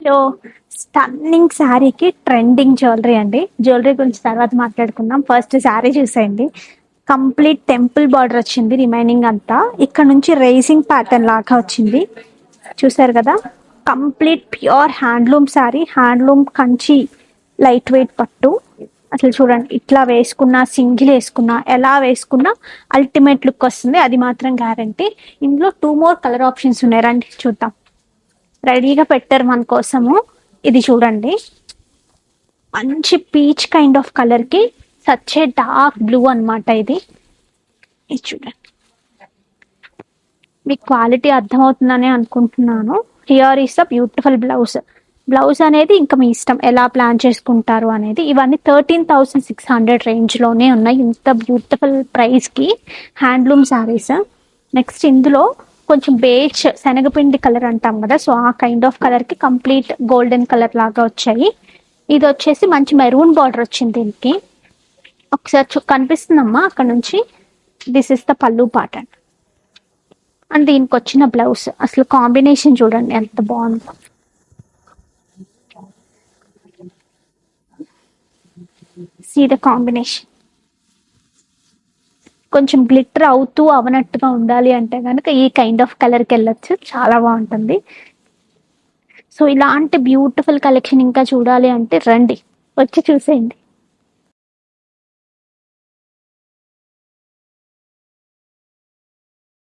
లో స్టన్నింగ్ శారీకి trending jewellery అండి. జ్యువెలరీ గురించి తర్వాత మాట్లాడుకుందాం. ఫస్ట్ శారీ చూసేయండి. కంప్లీట్ టెంపుల్ బార్డర్ వచ్చింది. రిమైనింగ్ అంతా ఇక్కడ నుంచి రైజింగ్ ప్యాటర్న్ లాగా వచ్చింది. చూసారు కదా, complete pure handloom sari. Handloom Kanchi light weight పట్టు. అసలు చూడండి, ఇట్లా వేసుకున్నా, సింగిల్ వేసుకున్నా, ఎలా వేసుకున్నా అల్టిమేట్ లుక్ వస్తుంది. అది మాత్రం గ్యారంటీ. ఇందులో 2 more కలర్ ఆప్షన్స్ ఉన్నాయి, రండి చూద్దాం. రెడీగా పెట్టారు మన కోసము. ఇది చూడండి, మంచి పీచ్ కైండ్ ఆఫ్ కలర్ కి సచ్చే డార్క్ బ్లూ అన్నమాట. ఇది చూడండి, మీకు క్వాలిటీ అర్థమవుతుందని అనుకుంటున్నాను. Here is the beautiful blouse. Blouse అనేది ఇంకా మీ ఇష్టం, ఎలా ప్లాన్ చేసుకుంటారు అనేది. ఇవన్నీ 13,600 రేంజ్ లోనే ఉన్నాయి, ఇంత బ్యూటిఫుల్ ప్రైస్ కి హ్యాండ్లూమ్ శారీస్. నెక్స్ట్ ఇందులో కొంచెం బేజ్ శనగపిండి కలర్ అంటాం కదా, సో ఆ కైండ్ ఆఫ్ కలర్ కి కంప్లీట్ గోల్డెన్ కలర్ లాగా వచ్చాయి. ఇది వచ్చేసి మంచి మెరూన్ బార్డర్ వచ్చింది దీనికి. ఒకసారి కనిపిస్తుందమ్మా అక్కడ నుంచి. This is the pallu pattern and దీనికి వచ్చిన బ్లౌజ్. అసలు కాంబినేషన్ చూడండి ఎంత బాగుందో. See the combination. కొంచెం గ్లిటర్ అవుతూ అవనట్టుగా ఉండాలి అంటే కనుక ఈ కైండ్ ఆఫ్ కలర్కి వెళ్ళొచ్చు, చాలా బాగుంటుంది. సో ఇలాంటి బ్యూటిఫుల్ కలెక్షన్ ఇంకా చూడాలి అంటే రండి, వచ్చి చూసేయండి.